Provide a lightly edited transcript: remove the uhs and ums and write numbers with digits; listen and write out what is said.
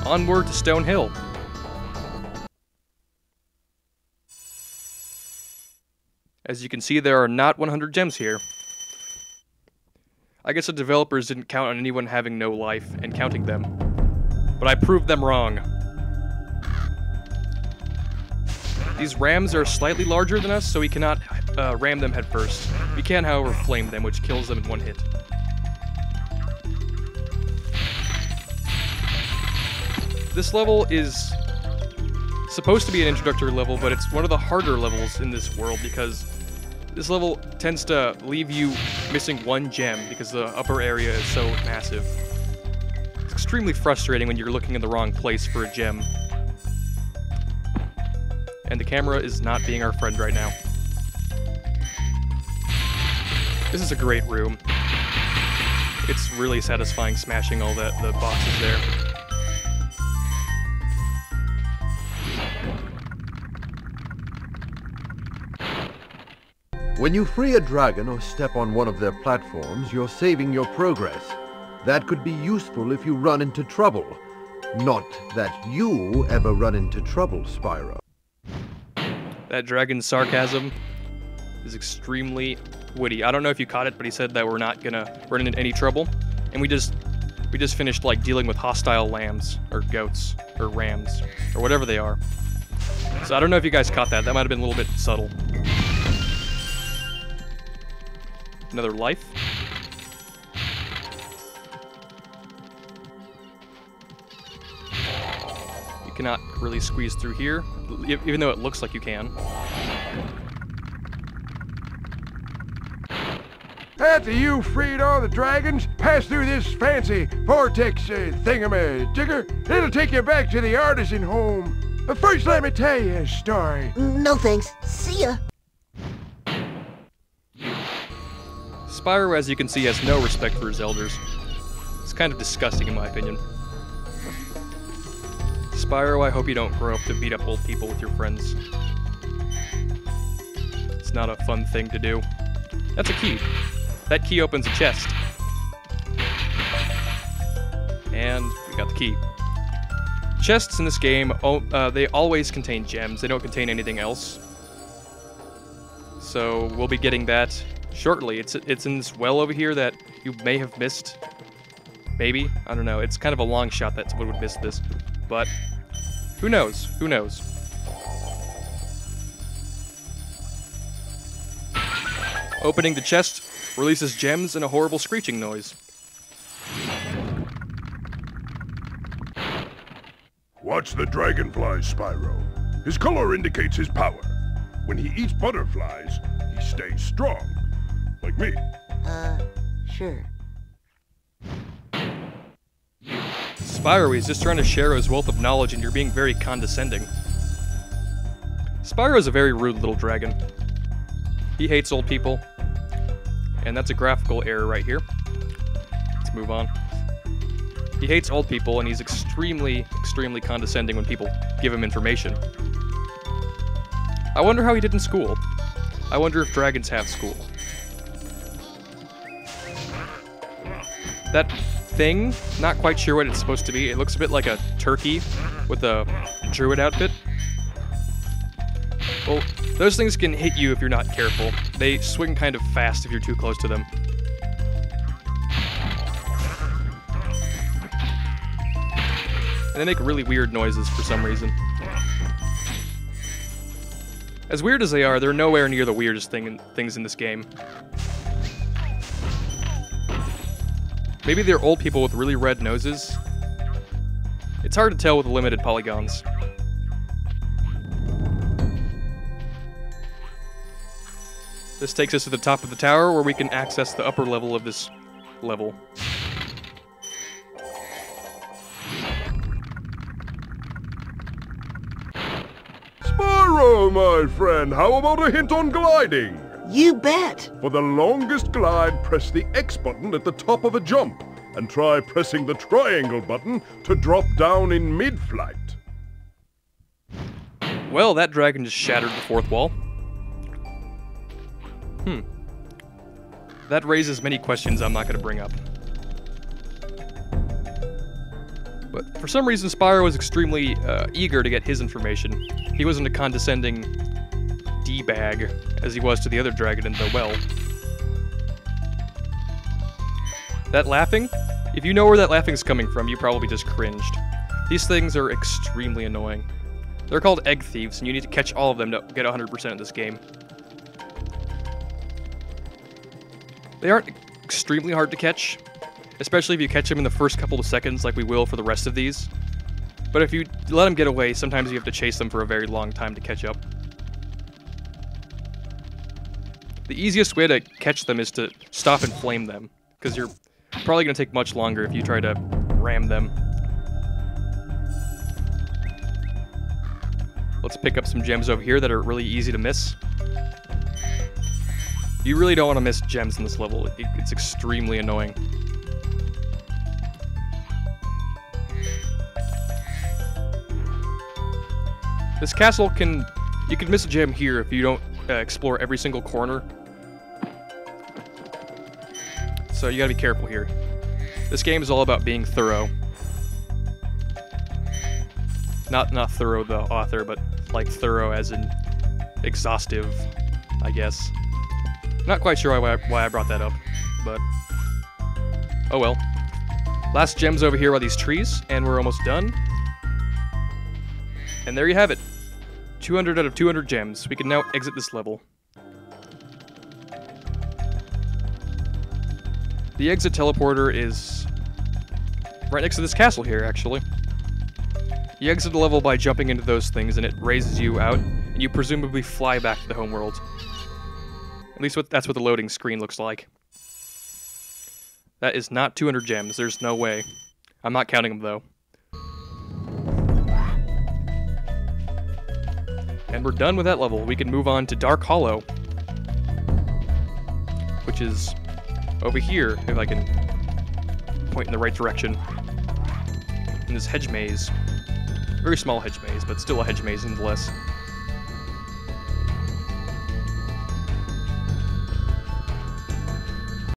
onward to Stone Hill. As you can see, there are not 100 gems here. I guess the developers didn't count on anyone having no life and counting them. But I proved them wrong. These rams are slightly larger than us, so we cannot ram them head first. We can, however, flame them, which kills them in one hit. This level is supposed to be an introductory level, but it's one of the harder levels in this world because this level tends to leave you missing one gem because the upper area is so massive. It's extremely frustrating when you're looking in the wrong place for a gem. And the camera is not being our friend right now. This is a great room. It's really satisfying smashing all the boxes there. When you free a dragon or step on one of their platforms, you're saving your progress. That could be useful if you run into trouble. Not that you ever run into trouble, Spyro. That dragon's sarcasm is extremely witty. I don't know if you caught it, but he said that we're not gonna run into any trouble. And we just finished like dealing with hostile lambs, or goats, or rams, or whatever they are. So I don't know if you guys caught that. That might have been a little bit subtle. Another life. You cannot really squeeze through here, even though it looks like you can. After you freed all the dragons, pass through this fancy vortex thingamajigger. It'll take you back to the artisan home. But first, let me tell you a story. No thanks. See ya. Spyro, as you can see, has no respect for his elders. It's kind of disgusting in my opinion. Spyro, I hope you don't grow up to beat up old people with your friends. It's not a fun thing to do. That's a key. That key opens a chest. And we got the key. Chests in this game, they always contain gems. They don't contain anything else. So we'll be getting that shortly. It's in this well over here that you may have missed. Maybe. I don't know. It's kind of a long shot that someone would miss this. But who knows? Who knows? Opening the chest releases gems and a horrible screeching noise. Watch the dragonfly, Spyro. His color indicates his power. When he eats butterflies, he stays strong. Like me. Sure. Spyro is just trying to share his wealth of knowledge and you're being very condescending. Spyro is a very rude little dragon. He hates old people. And that's a graphical error right here. Let's move on. He hates old people and he's extremely condescending when people give him information. I wonder how he did in school. I wonder if dragons have school. That thing, not quite sure what it's supposed to be. It looks a bit like a turkey with a druid outfit. Well, those things can hit you if you're not careful. They swing kind of fast if you're too close to them. And they make really weird noises for some reason. As weird as they are, they're nowhere near the weirdest things in this game. Maybe they're old people with really red noses. It's hard to tell with limited polygons. This takes us to the top of the tower where we can access the upper level of this level. Spyro, my friend, how about a hint on gliding? You bet. For the longest glide, press the X button at the top of a jump, and try pressing the triangle button to drop down in mid-flight. Well, that dragon just shattered the fourth wall. That raises many questions I'm not going to bring up. But for some reason, Spyro was extremely eager to get his information. He wasn't a condescending D-bag as he was to the other dragon in the well. That laughing? If you know where that laughing's coming from, you probably just cringed. These things are extremely annoying. They're called egg thieves, and you need to catch all of them to get 100% in this game. They aren't extremely hard to catch, especially if you catch them in the first couple of seconds like we will for the rest of these. But if you let them get away, sometimes you have to chase them for a very long time to catch up. The easiest way to catch them is to stop and flame them, because you're probably going to take much longer if you try to ram them. Let's pick up some gems over here that are really easy to miss. You really don't want to miss gems in this level. It's extremely annoying. This castle you can miss a gem here if you don't explore every single corner. So you gotta be careful here. This game is all about being thorough. Not thorough the author, but like thorough as in exhaustive, I guess. Not quite sure why I brought that up, but oh well. Last gems over here are these trees, and we're almost done. And there you have it. 200 out of 200 gems. We can now exit this level. The exit teleporter is right next to this castle here, actually. You exit the level by jumping into those things, and it raises you out, and you presumably fly back to the homeworld. At least that's what the loading screen looks like. That is not 200 gems. There's no way. I'm not counting them, though. And we're done with that level. We can move on to Dark Hollow, which is over here, if I can point in the right direction, in this hedge maze. Very small hedge maze, but still a hedge maze nonetheless.